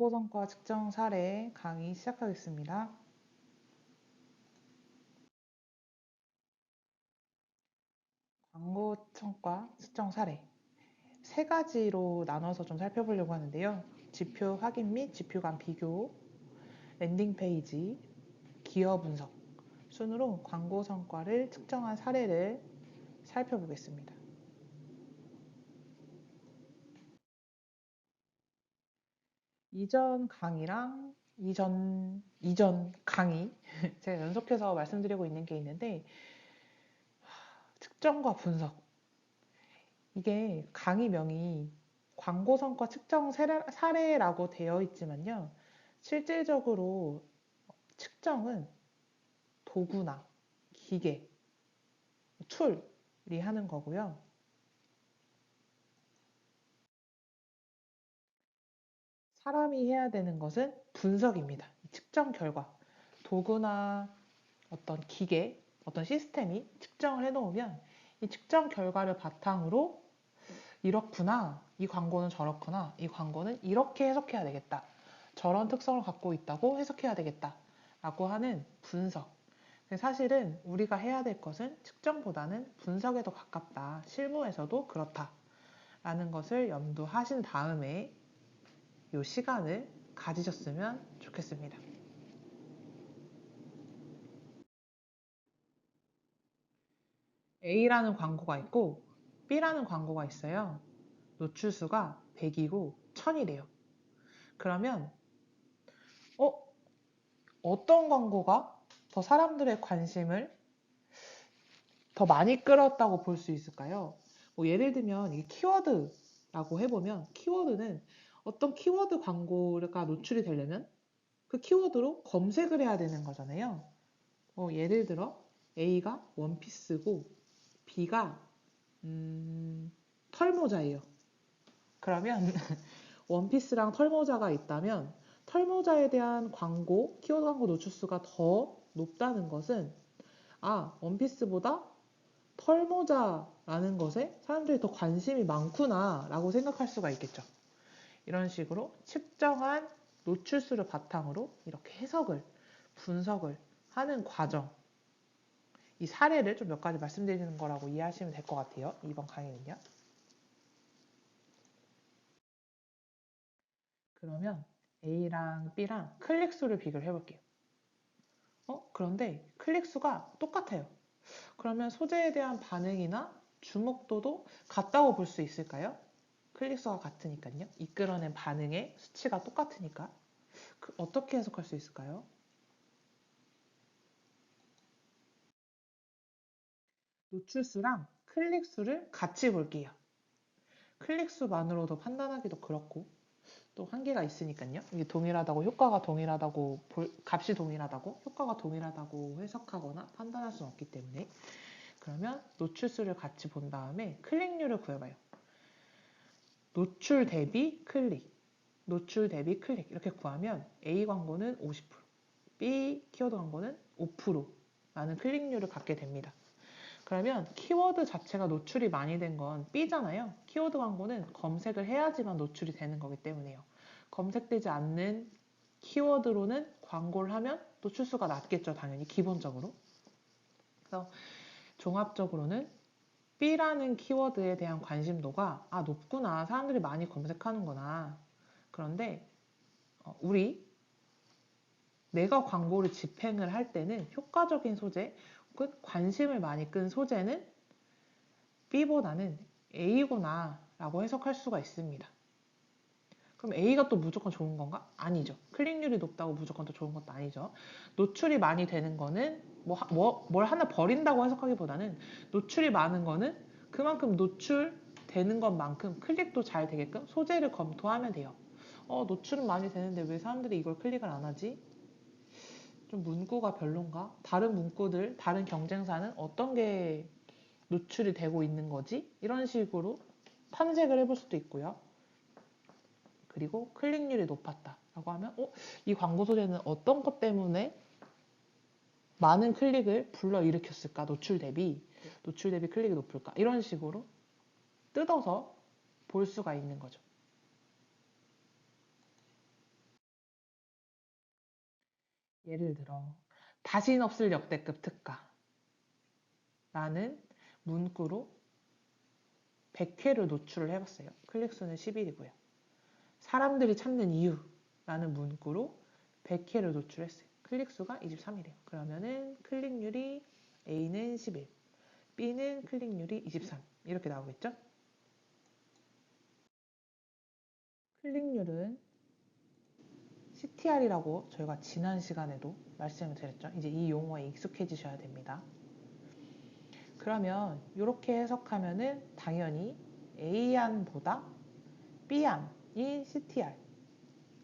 광고 성과 측정 사례 강의 시작하겠습니다. 광고 성과 측정 사례 세 가지로 나눠서 좀 살펴보려고 하는데요. 지표 확인 및 지표 간 비교, 랜딩 페이지, 기여 분석 순으로 광고 성과를 측정한 사례를 살펴보겠습니다. 이전 강의랑 이전 강의 제가 연속해서 말씀드리고 있는 게 있는데 측정과 분석 이게 강의명이 광고 성과 측정 사례라고 되어 있지만요. 실질적으로 측정은 도구나 기계, 툴이 하는 거고요. 사람이 해야 되는 것은 분석입니다. 측정 결과. 도구나 어떤 기계, 어떤 시스템이 측정을 해놓으면 이 측정 결과를 바탕으로 이렇구나, 이 광고는 저렇구나, 이 광고는 이렇게 해석해야 되겠다. 저런 특성을 갖고 있다고 해석해야 되겠다. 라고 하는 분석. 사실은 우리가 해야 될 것은 측정보다는 분석에 더 가깝다. 실무에서도 그렇다. 라는 것을 염두하신 다음에 이 시간을 가지셨으면 좋겠습니다. A라는 광고가 있고 B라는 광고가 있어요. 노출수가 100이고 1000이래요. 그러면 어떤 광고가 더 사람들의 관심을 더 많이 끌었다고 볼 수 있을까요? 예를 들면 이 키워드라고 해보면 키워드는 어떤 키워드 광고가 노출이 되려면 그 키워드로 검색을 해야 되는 거잖아요. 예를 들어 A가 원피스고 B가 털모자예요. 그러면 원피스랑 털모자가 있다면 털모자에 대한 광고, 키워드 광고 노출수가 더 높다는 것은 원피스보다 털모자라는 것에 사람들이 더 관심이 많구나 라고 생각할 수가 있겠죠. 이런 식으로 측정한 노출수를 바탕으로 이렇게 해석을, 분석을 하는 과정. 이 사례를 좀 몇 가지 말씀드리는 거라고 이해하시면 될 것 같아요. 이번 강의는요. 그러면 A랑 B랑 클릭수를 비교를 해볼게요. 그런데 클릭수가 똑같아요. 그러면 소재에 대한 반응이나 주목도도 같다고 볼 수 있을까요? 클릭수가 같으니까요. 이끌어낸 반응의 수치가 똑같으니까. 어떻게 해석할 수 있을까요? 노출수랑 클릭수를 같이 볼게요. 클릭수만으로도 판단하기도 그렇고 또 한계가 있으니까요. 이게 동일하다고 효과가 동일하다고 값이 동일하다고 효과가 동일하다고 해석하거나 판단할 수는 없기 때문에 그러면 노출수를 같이 본 다음에 클릭률을 구해봐요. 노출 대비 클릭, 노출 대비 클릭 이렇게 구하면 A 광고는 50%, B 키워드 광고는 5%라는 클릭률을 갖게 됩니다. 그러면 키워드 자체가 노출이 많이 된 건 B잖아요. 키워드 광고는 검색을 해야지만 노출이 되는 거기 때문에요. 검색되지 않는 키워드로는 광고를 하면 노출수가 낮겠죠, 당연히 기본적으로. 그래서 종합적으로는 B라는 키워드에 대한 관심도가 높구나, 사람들이 많이 검색하는구나. 그런데 내가 광고를 집행을 할 때는 효과적인 소재 혹은 관심을 많이 끈 소재는 B보다는 A구나 라고 해석할 수가 있습니다. 그럼 A가 또 무조건 좋은 건가? 아니죠. 클릭률이 높다고 무조건 더 좋은 것도 아니죠. 노출이 많이 되는 거는 뭘 하나 버린다고 해석하기보다는 노출이 많은 거는 그만큼 노출되는 것만큼 클릭도 잘 되게끔 소재를 검토하면 돼요. 노출은 많이 되는데 왜 사람들이 이걸 클릭을 안 하지? 좀 문구가 별론가? 다른 문구들, 다른 경쟁사는 어떤 게 노출이 되고 있는 거지? 이런 식으로 탐색을 해볼 수도 있고요. 그리고 클릭률이 높았다 라고 하면 이 광고 소재는 어떤 것 때문에 많은 클릭을 불러일으켰을까? 노출 대비 클릭이 높을까? 이런 식으로 뜯어서 볼 수가 있는 거죠. 예를 들어 다신 없을 역대급 특가라는 문구로 100회를 노출을 해봤어요. 클릭수는 10일이고요. 사람들이 찾는 이유라는 문구로 100회를 노출했어요. 클릭수가 23일이에요. 그러면은 클릭률이 A는 11, B는 클릭률이 23 이렇게 나오겠죠? 클릭률은 CTR이라고 저희가 지난 시간에도 말씀을 드렸죠. 이제 이 용어에 익숙해지셔야 됩니다. 그러면 이렇게 해석하면은 당연히 A안보다 B안이 CTR,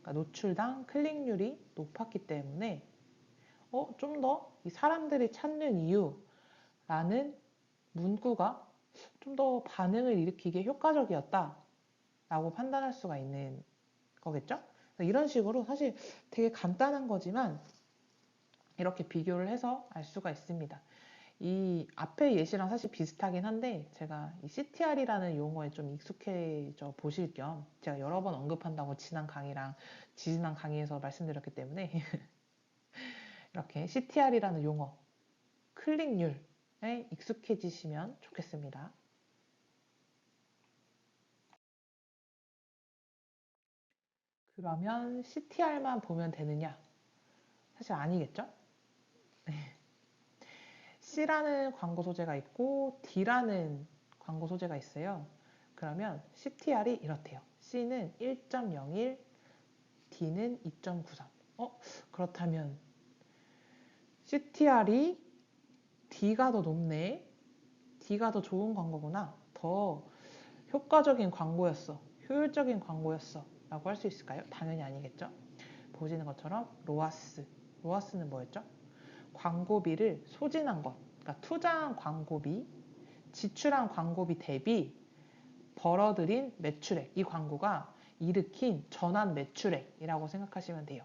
그러니까 노출당 클릭률이 높았기 때문에 좀 더 이 사람들이 찾는 이유라는 문구가 좀 더 반응을 일으키기에 효과적이었다 라고 판단할 수가 있는 거겠죠? 이런 식으로 사실 되게 간단한 거지만 이렇게 비교를 해서 알 수가 있습니다. 이 앞에 예시랑 사실 비슷하긴 한데 제가 이 CTR이라는 용어에 좀 익숙해져 보실 겸 제가 여러 번 언급한다고 지난 강의랑 지지난 강의에서 말씀드렸기 때문에 이렇게 CTR이라는 용어, 클릭률에 익숙해지시면 좋겠습니다. 그러면 CTR만 보면 되느냐? 사실 아니겠죠? C라는 광고 소재가 있고 D라는 광고 소재가 있어요. 그러면 CTR이 이렇대요. C는 1.01, D는 2.93. 그렇다면 CTR이 D가 더 높네. D가 더 좋은 광고구나. 더 효과적인 광고였어. 효율적인 광고였어. 라고 할 수 있을까요? 당연히 아니겠죠. 보시는 것처럼 로아스. 로아스는 뭐였죠? 광고비를 소진한 것. 그러니까 투자한 광고비, 지출한 광고비 대비 벌어들인 매출액. 이 광고가 일으킨 전환 매출액이라고 생각하시면 돼요.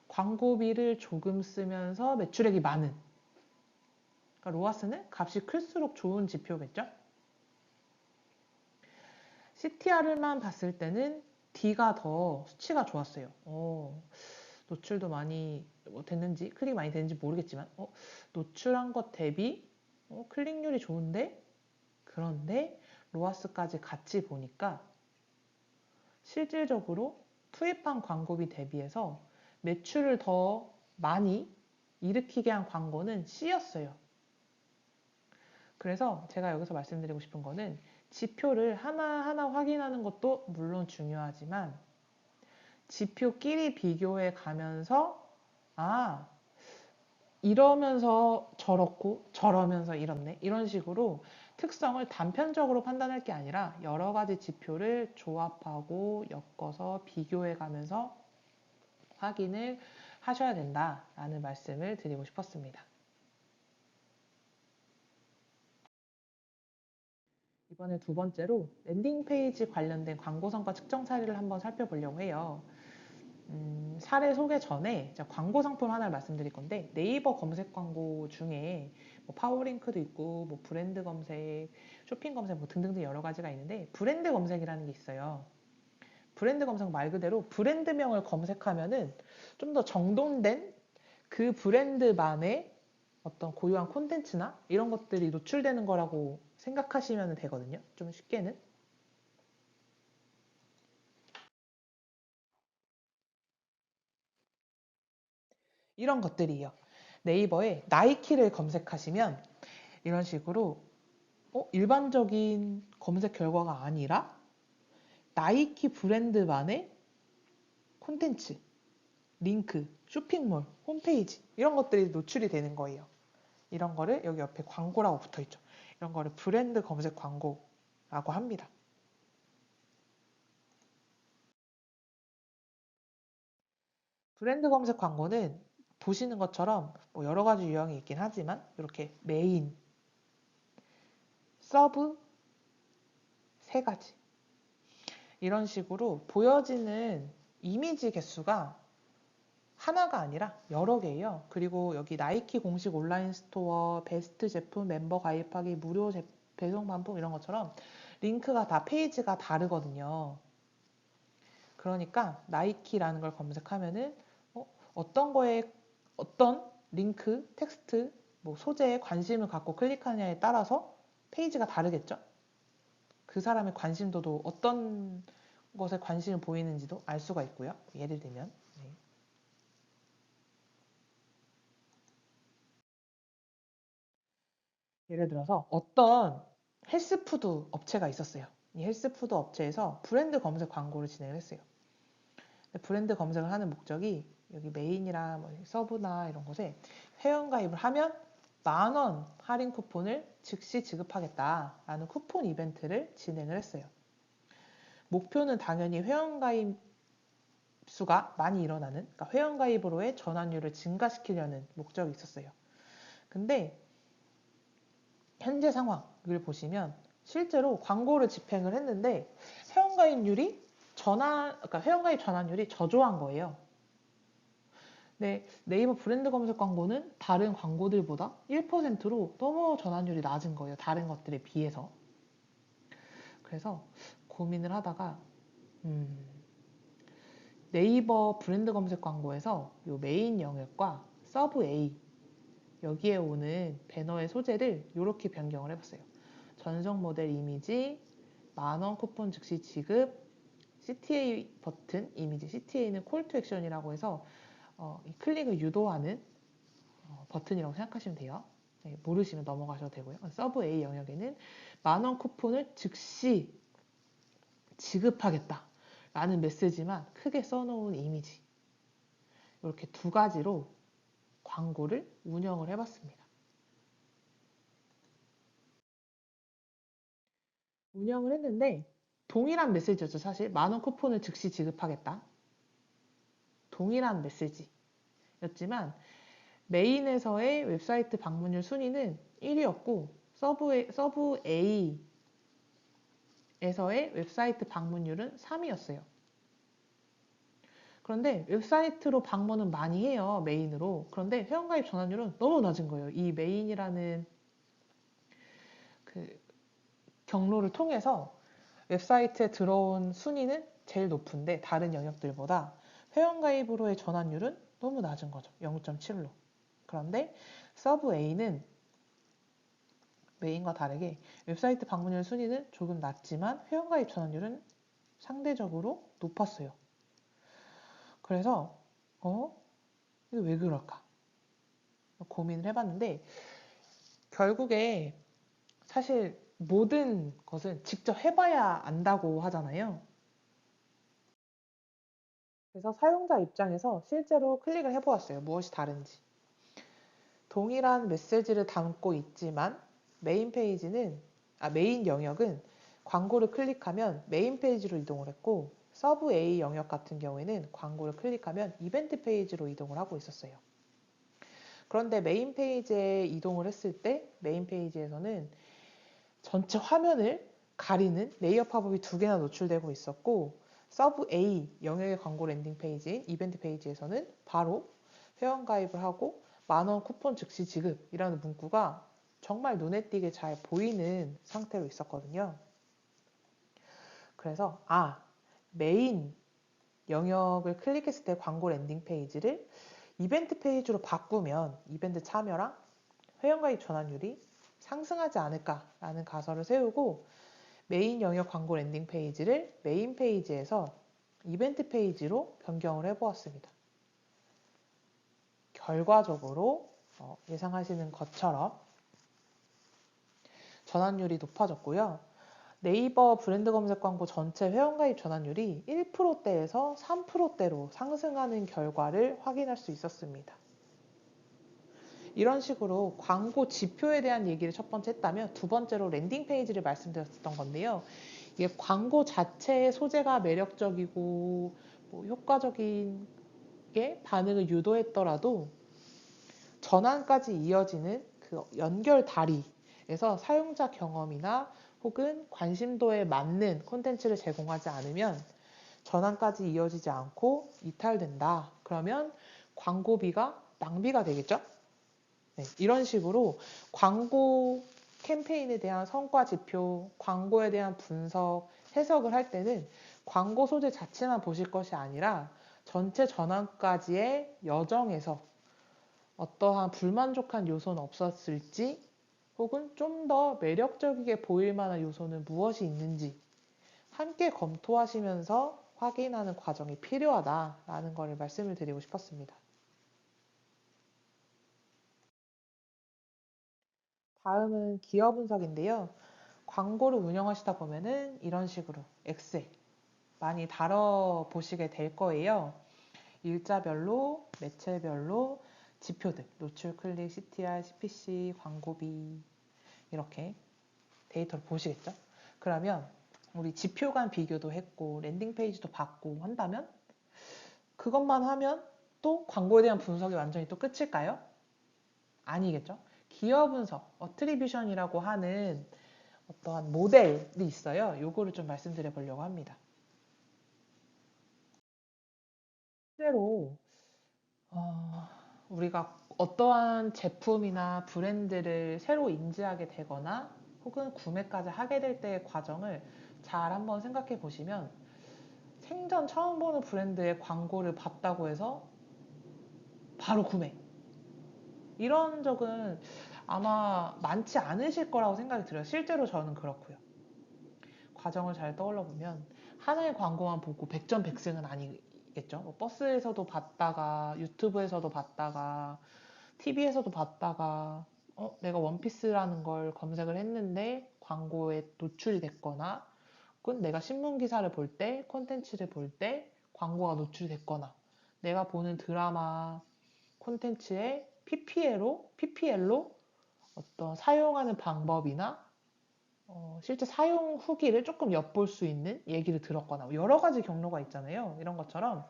광고비를 조금 쓰면서 매출액이 많은. 그러니까 로아스는 값이 클수록 좋은 지표겠죠? CTR만 봤을 때는 D가 더 수치가 좋았어요. 노출도 많이 됐는지, 클릭 많이 됐는지 모르겠지만, 노출한 것 대비 클릭률이 좋은데? 그런데 로아스까지 같이 보니까 실질적으로 투입한 광고비 대비해서 매출을 더 많이 일으키게 한 광고는 C였어요. 그래서 제가 여기서 말씀드리고 싶은 거는 지표를 하나하나 확인하는 것도 물론 중요하지만 지표끼리 비교해 가면서 이러면서 저렇고 저러면서 이렇네 이런 식으로 특성을 단편적으로 판단할 게 아니라 여러 가지 지표를 조합하고 엮어서 비교해 가면서 확인을 하셔야 된다라는 말씀을 드리고 싶었습니다. 이번에 두 번째로 랜딩 페이지 관련된 광고 성과 측정 사례를 한번 살펴보려고 해요. 사례 소개 전에 광고 상품 하나를 말씀드릴 건데 네이버 검색 광고 중에 뭐 파워링크도 있고 뭐 브랜드 검색, 쇼핑 검색 뭐 등등등 여러 가지가 있는데 브랜드 검색이라는 게 있어요. 브랜드 검색 말 그대로 브랜드명을 검색하면은 좀 더 정돈된 그 브랜드만의 어떤 고유한 콘텐츠나 이런 것들이 노출되는 거라고 생각하시면 되거든요. 좀 쉽게는. 이런 것들이요. 네이버에 나이키를 검색하시면 이런 식으로 일반적인 검색 결과가 아니라 나이키 브랜드만의 콘텐츠, 링크, 쇼핑몰, 홈페이지 이런 것들이 노출이 되는 거예요. 이런 거를 여기 옆에 광고라고 붙어 있죠. 이런 거를 브랜드 검색 광고라고 합니다. 브랜드 검색 광고는 보시는 것처럼 뭐 여러 가지 유형이 있긴 하지만 이렇게 메인, 서브 세 가지 이런 식으로 보여지는 이미지 개수가 하나가 아니라 여러 개예요. 그리고 여기 나이키 공식 온라인 스토어, 베스트 제품, 멤버 가입하기, 무료 배송 반품 이런 것처럼 링크가 다 페이지가 다르거든요. 그러니까 나이키라는 걸 검색하면은 어떤 링크, 텍스트, 뭐 소재에 관심을 갖고 클릭하느냐에 따라서 페이지가 다르겠죠? 그 사람의 관심도도 어떤 것에 관심을 보이는지도 알 수가 있고요. 예를 들면 네. 예를 들어서 어떤 헬스푸드 업체가 있었어요. 이 헬스푸드 업체에서 브랜드 검색 광고를 진행을 했어요. 브랜드 검색을 하는 목적이 여기 메인이나 뭐 서브나 이런 곳에 회원가입을 하면 10,000원 할인 쿠폰을 즉시 지급하겠다라는 쿠폰 이벤트를 진행을 했어요. 목표는 당연히 회원가입 수가 많이 일어나는, 그러니까 회원가입으로의 전환율을 증가시키려는 목적이 있었어요. 근데 현재 상황을 보시면 실제로 광고를 집행을 했는데 그러니까 회원가입 전환율이 저조한 거예요. 네, 네이버 브랜드 검색 광고는 다른 광고들보다 1%로 너무 전환율이 낮은 거예요. 다른 것들에 비해서. 그래서 고민을 하다가 네이버 브랜드 검색 광고에서 요 메인 영역과 서브 A 여기에 오는 배너의 소재를 이렇게 변경을 해봤어요. 전속 모델 이미지, 10,000원 쿠폰 즉시 지급, CTA 버튼 이미지, CTA는 콜 투 액션이라고 해서 이 클릭을 유도하는 버튼이라고 생각하시면 돼요. 네, 모르시면 넘어가셔도 되고요. 서브 A 영역에는 10,000원 쿠폰을 즉시 지급하겠다 라는 메시지만 크게 써놓은 이미지, 이렇게 두 가지로 광고를 운영을 해봤습니다. 운영을 했는데 동일한 메시지였죠. 사실 10,000원 쿠폰을 즉시 지급하겠다. 동일한 메시지였지만 메인에서의 웹사이트 방문율 순위는 1위였고 서브 A에서의 웹사이트 방문율은 3위였어요. 그런데 웹사이트로 방문은 많이 해요. 메인으로. 그런데 회원가입 전환율은 너무 낮은 거예요. 이 메인이라는 그 경로를 통해서 웹사이트에 들어온 순위는 제일 높은데 다른 영역들보다 회원가입으로의 전환율은 너무 낮은 거죠. 0.7로. 그런데 서브 A는 메인과 다르게 웹사이트 방문율 순위는 조금 낮지만 회원가입 전환율은 상대적으로 높았어요. 그래서 이거 왜 그럴까? 고민을 해봤는데 결국에 사실 모든 것은 직접 해봐야 안다고 하잖아요. 그래서 사용자 입장에서 실제로 클릭을 해보았어요. 무엇이 다른지. 동일한 메시지를 담고 있지만 메인 영역은 광고를 클릭하면 메인 페이지로 이동을 했고 서브 A 영역 같은 경우에는 광고를 클릭하면 이벤트 페이지로 이동을 하고 있었어요. 그런데 메인 페이지에 이동을 했을 때 메인 페이지에서는 전체 화면을 가리는 레이어 팝업이 2개나 노출되고 있었고 서브 A 영역의 광고 랜딩 페이지, 이벤트 페이지에서는 바로 회원가입을 하고 10,000원 쿠폰 즉시 지급이라는 문구가 정말 눈에 띄게 잘 보이는 상태로 있었거든요. 그래서 메인 영역을 클릭했을 때 광고 랜딩 페이지를 이벤트 페이지로 바꾸면 이벤트 참여랑 회원가입 전환율이 상승하지 않을까라는 가설을 세우고 메인 영역 광고 랜딩 페이지를 메인 페이지에서 이벤트 페이지로 변경을 해보았습니다. 결과적으로 예상하시는 것처럼 전환율이 높아졌고요. 네이버 브랜드 검색 광고 전체 회원가입 전환율이 1%대에서 3%대로 상승하는 결과를 확인할 수 있었습니다. 이런 식으로 광고 지표에 대한 얘기를 첫 번째 했다면 두 번째로 랜딩 페이지를 말씀드렸던 건데요. 이게 광고 자체의 소재가 매력적이고 뭐 효과적인 게 반응을 유도했더라도 전환까지 이어지는 그 연결 다리에서 사용자 경험이나 혹은 관심도에 맞는 콘텐츠를 제공하지 않으면 전환까지 이어지지 않고 이탈된다. 그러면 광고비가 낭비가 되겠죠? 네, 이런 식으로 광고 캠페인에 대한 성과 지표, 광고에 대한 분석, 해석을 할 때는 광고 소재 자체만 보실 것이 아니라 전체 전환까지의 여정에서 어떠한 불만족한 요소는 없었을지, 혹은 좀 더 매력적이게 보일 만한 요소는 무엇이 있는지 함께 검토하시면서 확인하는 과정이 필요하다라는 것을 말씀을 드리고 싶었습니다. 다음은 기여 분석인데요. 광고를 운영하시다 보면은 이런 식으로 엑셀 많이 다뤄보시게 될 거예요. 일자별로, 매체별로 지표들, 노출, 클릭, CTR, CPC, 광고비 이렇게 데이터를 보시겠죠? 그러면 우리 지표 간 비교도 했고 랜딩 페이지도 봤고 한다면 그것만 하면 또 광고에 대한 분석이 완전히 또 끝일까요? 아니겠죠? 기여 분석, 어트리뷰션이라고 하는 어떠한 모델이 있어요. 요거를 좀 말씀드려 보려고 합니다. 실제로 우리가 어떠한 제품이나 브랜드를 새로 인지하게 되거나 혹은 구매까지 하게 될 때의 과정을 잘 한번 생각해 보시면 생전 처음 보는 브랜드의 광고를 봤다고 해서 바로 구매. 이런 적은 아마 많지 않으실 거라고 생각이 들어요. 실제로 저는 그렇고요. 과정을 잘 떠올려 보면 하나의 광고만 보고 100점 100승은 아니겠죠. 뭐 버스에서도 봤다가 유튜브에서도 봤다가 TV에서도 봤다가 내가 원피스라는 걸 검색을 했는데 광고에 노출이 됐거나 혹은 내가 신문 기사를 볼 때 콘텐츠를 볼 때 광고가 노출됐거나 내가 보는 드라마 콘텐츠의 PPL로 어떤 사용하는 방법이나 실제 사용 후기를 조금 엿볼 수 있는 얘기를 들었거나 여러 가지 경로가 있잖아요. 이런 것처럼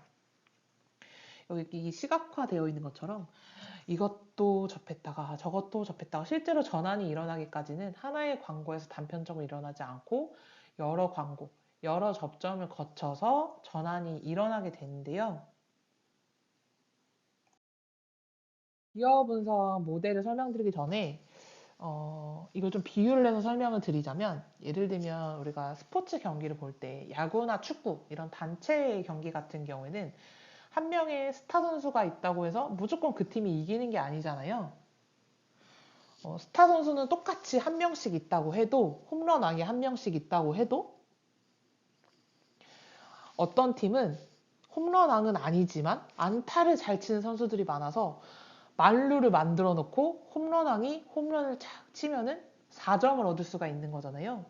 여기 시각화되어 있는 것처럼 이것도 접했다가 저것도 접했다가 실제로 전환이 일어나기까지는 하나의 광고에서 단편적으로 일어나지 않고 여러 광고, 여러 접점을 거쳐서 전환이 일어나게 되는데요. 기어 분석 모델을 설명드리기 전에 이걸 좀 비유를 해서 설명을 드리자면 예를 들면 우리가 스포츠 경기를 볼 때 야구나 축구 이런 단체 경기 같은 경우에는 한 명의 스타 선수가 있다고 해서 무조건 그 팀이 이기는 게 아니잖아요. 스타 선수는 똑같이 한 명씩 있다고 해도 홈런왕이 한 명씩 있다고 해도 어떤 팀은 홈런왕은 아니지만 안타를 잘 치는 선수들이 많아서 만루를 만들어 놓고 홈런왕이 홈런을 착 치면은 4점을 얻을 수가 있는 거잖아요.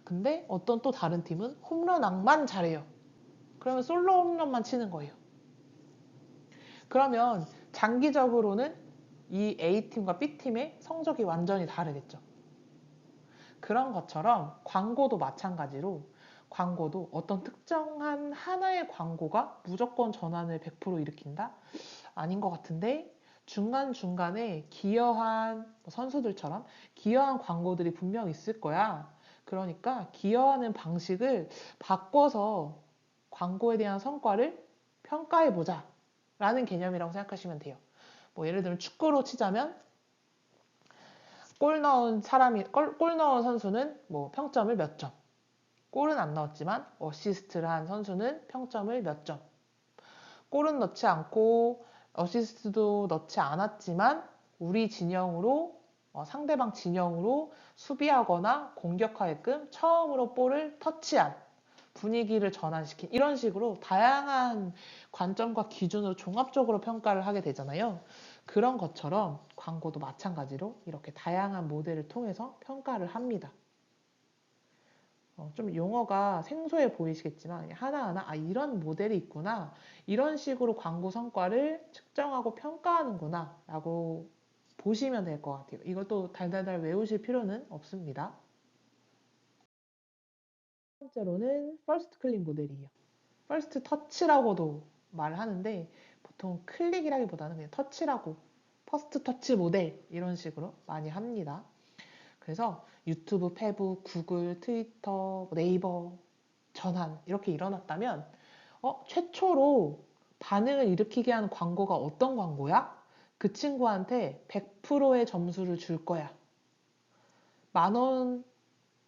근데 어떤 또 다른 팀은 홈런왕만 잘해요. 그러면 솔로 홈런만 치는 거예요. 그러면 장기적으로는 이 A팀과 B팀의 성적이 완전히 다르겠죠. 그런 것처럼 광고도 마찬가지로 광고도 어떤 특정한 하나의 광고가 무조건 전환을 100% 일으킨다? 아닌 것 같은데 중간중간에 기여한 선수들처럼 기여한 광고들이 분명 있을 거야. 그러니까 기여하는 방식을 바꿔서 광고에 대한 성과를 평가해보자 라는 개념이라고 생각하시면 돼요. 뭐 예를 들면 축구로 치자면 골 넣은 선수는 뭐 평점을 몇 점, 골은 안 넣었지만 어시스트를 한 선수는 평점을 몇 점, 골은 넣지 않고 어시스트도 넣지 않았지만 우리 진영으로 상대방 진영으로 수비하거나 공격하게끔 처음으로 볼을 터치한 분위기를 전환시킨 이런 식으로 다양한 관점과 기준으로 종합적으로 평가를 하게 되잖아요. 그런 것처럼 광고도 마찬가지로 이렇게 다양한 모델을 통해서 평가를 합니다. 좀 용어가 생소해 보이시겠지만 하나하나 이런 모델이 있구나 이런 식으로 광고 성과를 측정하고 평가하는구나 라고 보시면 될 것 같아요. 이걸 또 달달달 외우실 필요는 없습니다. 첫 번째로는 퍼스트 클릭 모델이에요. 퍼스트 터치라고도 말을 하는데 보통 클릭이라기보다는 그냥 터치라고 퍼스트 터치 모델 이런 식으로 많이 합니다. 그래서 유튜브, 페북, 구글, 트위터, 네이버 전환 이렇게 일어났다면 최초로 반응을 일으키게 하는 광고가 어떤 광고야? 그 친구한테 100%의 점수를 줄 거야. 10,000원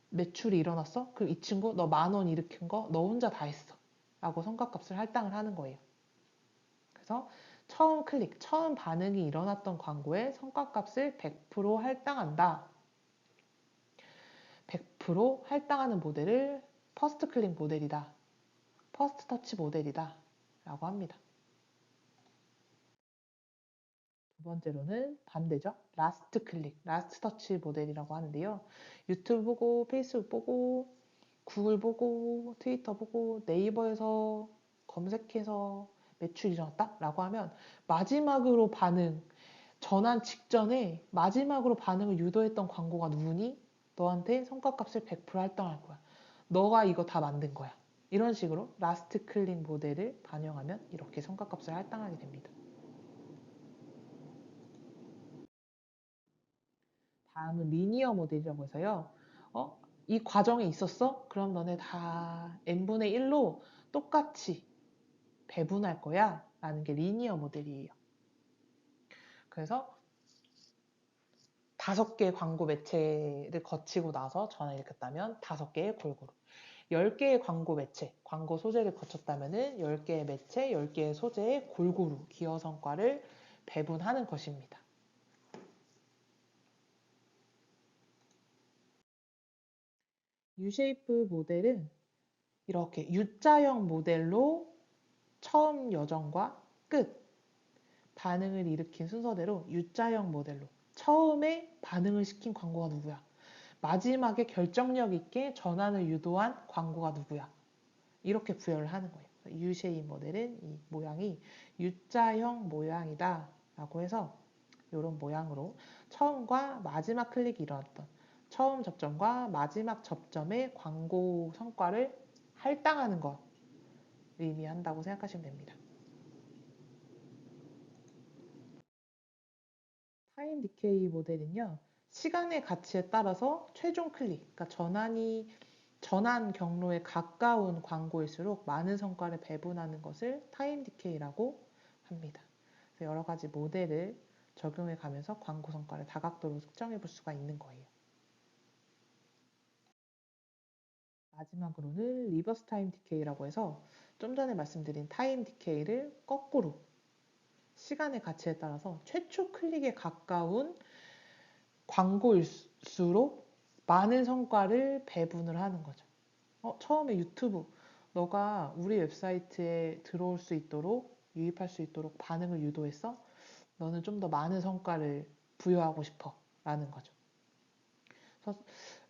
매출이 일어났어? 그럼 이 친구 너 10,000원 일으킨 거 너 혼자 다 했어. 라고 성과값을 할당을 하는 거예요. 그래서 처음 클릭, 처음 반응이 일어났던 광고에 성과값을 100% 할당한다. 100% 할당하는 모델을 퍼스트 클릭 모델이다. 퍼스트 터치 모델이다. 라고 합니다. 두 번째로는 반대죠. 라스트 클릭, 라스트 터치 모델이라고 하는데요. 유튜브 보고, 페이스북 보고, 구글 보고, 트위터 보고, 네이버에서 검색해서 매출이 일어났다? 라고 하면 마지막으로 반응, 전환 직전에 마지막으로 반응을 유도했던 광고가 누구니? 너한테 성과값을 100% 할당할 거야. 너가 이거 다 만든 거야. 이런 식으로 라스트 클릭 모델을 반영하면 이렇게 성과값을 할당하게 됩니다. 다음은 리니어 모델이라고 해서요. 이 과정에 있었어? 그럼 너네 다 n분의 1로 똑같이 배분할 거야. 라는 게 리니어 모델이에요. 그래서 5개의 광고 매체를 거치고 나서 전환을 일으켰다면 5개의 골고루. 10개의 광고 매체, 광고 소재를 거쳤다면 10개의 매체, 10개의 소재의 골고루 기여 성과를 배분하는 것입니다. U-쉐이프 모델은 이렇게 U자형 모델로 처음 여정과 끝, 반응을 일으킨 순서대로 U자형 모델로 처음에 반응을 시킨 광고가 누구야? 마지막에 결정력 있게 전환을 유도한 광고가 누구야? 이렇게 부여를 하는 거예요. U-쉐입 모델은 이 모양이 U자형 모양이다 라고 해서 이런 모양으로 처음과 마지막 클릭이 일어났던 처음 접점과 마지막 접점의 광고 성과를 할당하는 것 의미한다고 생각하시면 됩니다. 타임 디케이 모델은요. 시간의 가치에 따라서 최종 클릭, 그러니까 전환 경로에 가까운 광고일수록 많은 성과를 배분하는 것을 타임 디케이라고 합니다. 그래서 여러 가지 모델을 적용해 가면서 광고 성과를 다각도로 측정해 볼 수가 있는 거예요. 마지막으로는 리버스 타임 디케이라고 해서 좀 전에 말씀드린 타임 디케이를 거꾸로 시간의 가치에 따라서 최초 클릭에 가까운 광고일수록 많은 성과를 배분을 하는 거죠. 처음에 유튜브 너가 우리 웹사이트에 들어올 수 있도록 유입할 수 있도록 반응을 유도했어? 너는 좀 더 많은 성과를 부여하고 싶어 라는 거죠. 그래서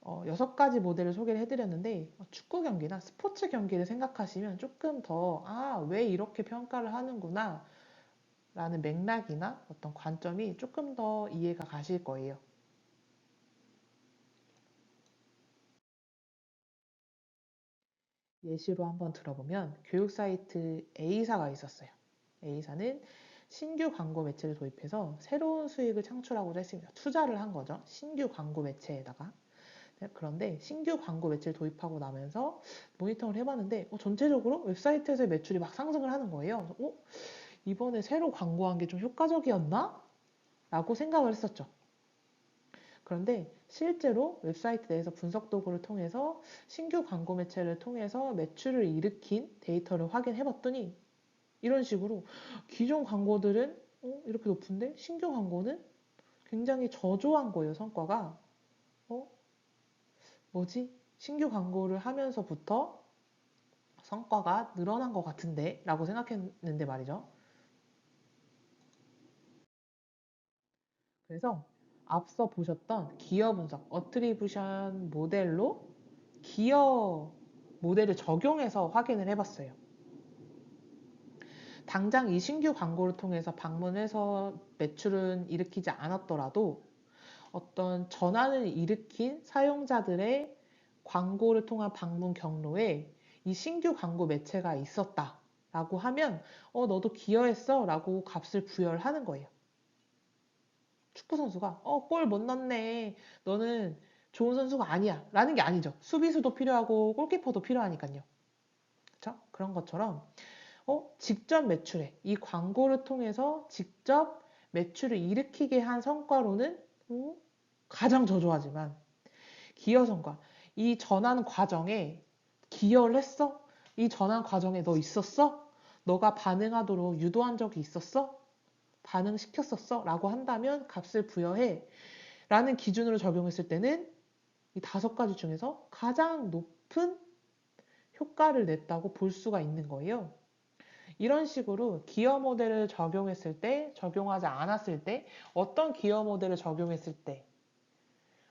6가지 모델을 소개를 해드렸는데 축구 경기나 스포츠 경기를 생각하시면 조금 더 왜 이렇게 평가를 하는구나 라는 맥락이나 어떤 관점이 조금 더 이해가 가실 거예요. 예시로 한번 들어보면 교육 사이트 A사가 있었어요. A사는 신규 광고 매체를 도입해서 새로운 수익을 창출하고자 했습니다. 투자를 한 거죠. 신규 광고 매체에다가. 그런데 신규 광고 매체를 도입하고 나면서 모니터를 해봤는데 전체적으로 웹사이트에서의 매출이 막 상승을 하는 거예요. 그래서, 이번에 새로 광고한 게 좀 효과적이었나? 라고 생각을 했었죠. 그런데 실제로 웹사이트 내에서 분석 도구를 통해서 신규 광고 매체를 통해서 매출을 일으킨 데이터를 확인해 봤더니 이런 식으로 기존 광고들은 이렇게 높은데 신규 광고는 굉장히 저조한 거예요, 성과가. 뭐지? 신규 광고를 하면서부터 성과가 늘어난 것 같은데? 라고 생각했는데 말이죠. 그래서 앞서 보셨던 기어 분석, 어트리뷰션 모델로 기어 모델을 적용해서 확인을 해봤어요. 당장 이 신규 광고를 통해서 방문해서 매출은 일으키지 않았더라도 어떤 전환을 일으킨 사용자들의 광고를 통한 방문 경로에 이 신규 광고 매체가 있었다 라고 하면 너도 기여했어 라고 값을 부여를 하는 거예요. 축구 선수가 골 못 넣네 너는 좋은 선수가 아니야 라는 게 아니죠. 수비수도 필요하고 골키퍼도 필요하니까요. 그렇죠? 그런 것처럼 직접 매출에 이 광고를 통해서 직접 매출을 일으키게 한 성과로는 가장 저조하지만 기여 성과 이 전환 과정에 기여를 했어? 이 전환 과정에 너 있었어? 너가 반응하도록 유도한 적이 있었어? 반응시켰었어? 라고 한다면 값을 부여해 라는 기준으로 적용했을 때는 이 5가지 중에서 가장 높은 효과를 냈다고 볼 수가 있는 거예요. 이런 식으로 기어 모델을 적용했을 때, 적용하지 않았을 때, 어떤 기어 모델을 적용했을 때,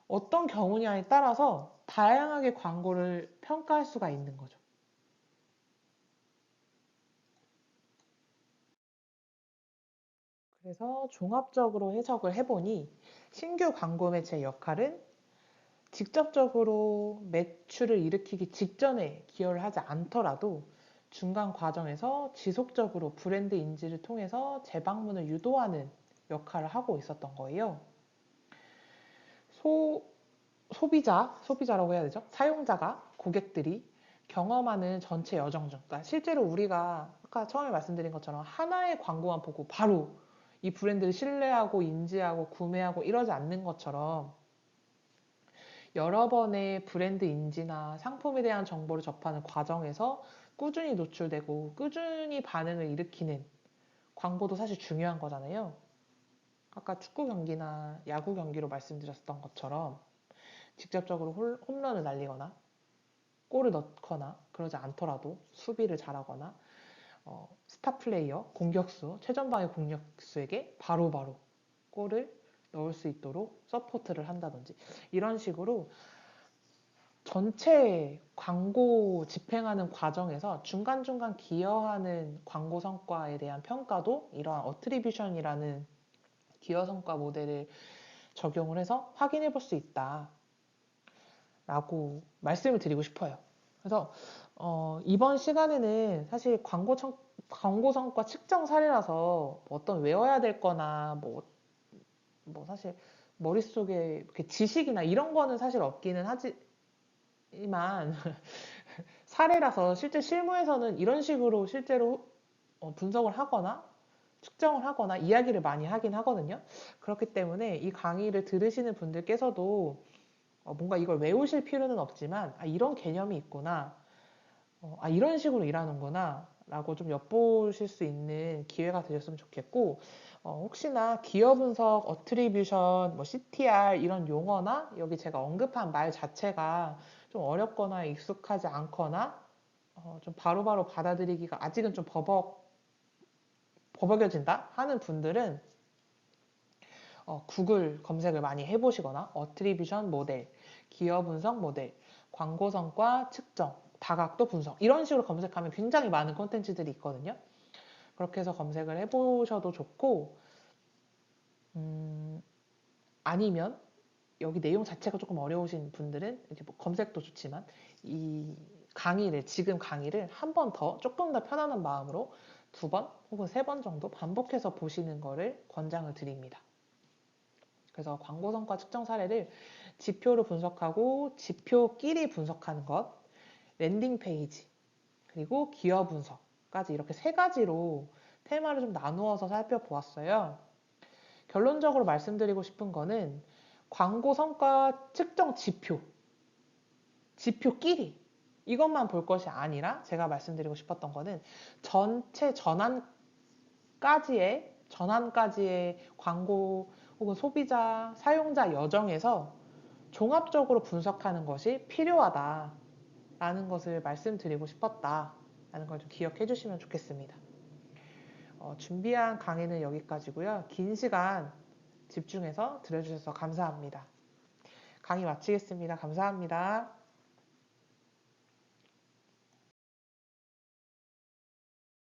어떤 경우냐에 따라서 다양하게 광고를 평가할 수가 있는 거죠. 그래서 종합적으로 해석을 해보니 신규 광고 매체의 역할은 직접적으로 매출을 일으키기 직전에 기여를 하지 않더라도 중간 과정에서 지속적으로 브랜드 인지를 통해서 재방문을 유도하는 역할을 하고 있었던 거예요. 소비자라고 해야 되죠? 사용자가, 고객들이 경험하는 전체 여정 중, 그러니까 실제로 우리가 아까 처음에 말씀드린 것처럼 하나의 광고만 보고 바로 이 브랜드를 신뢰하고 인지하고 구매하고 이러지 않는 것처럼 여러 번의 브랜드 인지나 상품에 대한 정보를 접하는 과정에서 꾸준히 노출되고 꾸준히 반응을 일으키는 광고도 사실 중요한 거잖아요. 아까 축구 경기나 야구 경기로 말씀드렸던 것처럼 직접적으로 홈런을 날리거나 골을 넣거나 그러지 않더라도 수비를 잘하거나 스타 플레이어, 공격수, 최전방의 공격수에게 바로바로 골을 넣을 수 있도록 서포트를 한다든지 이런 식으로 전체 광고 집행하는 과정에서 중간중간 기여하는 광고 성과에 대한 평가도 이러한 어트리뷰션이라는 기여 성과 모델을 적용을 해서 확인해 볼 수 있다 라고 말씀을 드리고 싶어요. 그래서 이번 시간에는 사실 광고 성과 측정 사례라서 어떤 외워야 될 거나 뭐 사실 머릿속에 이렇게 지식이나 이런 거는 사실 없기는 하지만 사례라서 실제 실무에서는 이런 식으로 실제로 분석을 하거나 측정을 하거나 이야기를 많이 하긴 하거든요. 그렇기 때문에 이 강의를 들으시는 분들께서도 뭔가 이걸 외우실 필요는 없지만 이런 개념이 있구나. 이런 식으로 일하는구나. 라고 좀 엿보실 수 있는 기회가 되셨으면 좋겠고 혹시나 기어 분석, 어트리뷰션, 뭐 CTR 이런 용어나 여기 제가 언급한 말 자체가 좀 어렵거나 익숙하지 않거나 좀 바로바로 받아들이기가 아직은 좀 버벅여진다 하는 분들은 구글 검색을 많이 해보시거나 어트리뷰션 모델, 기여 분석 모델, 광고 성과 측정, 다각도 분석 이런 식으로 검색하면 굉장히 많은 콘텐츠들이 있거든요. 그렇게 해서 검색을 해보셔도 좋고 아니면 여기 내용 자체가 조금 어려우신 분들은 이제 뭐 검색도 좋지만 지금 강의를 한 번 더 조금 더 편안한 마음으로 2번 혹은 3번 정도 반복해서 보시는 거를 권장을 드립니다. 그래서 광고 성과 측정 사례를 지표로 분석하고 지표끼리 분석하는 것, 랜딩 페이지, 그리고 기여 분석까지 이렇게 3가지로 테마를 좀 나누어서 살펴보았어요. 결론적으로 말씀드리고 싶은 거는 광고 성과 측정 지표끼리 이것만 볼 것이 아니라 제가 말씀드리고 싶었던 거는 전체 전환까지의 광고 혹은 소비자, 사용자 여정에서 종합적으로 분석하는 것이 필요하다라는 것을 말씀드리고 싶었다라는 걸 좀 기억해 주시면 좋겠습니다. 준비한 강의는 여기까지고요. 긴 시간 집중해서 들어주셔서 감사합니다. 강의 마치겠습니다. 감사합니다.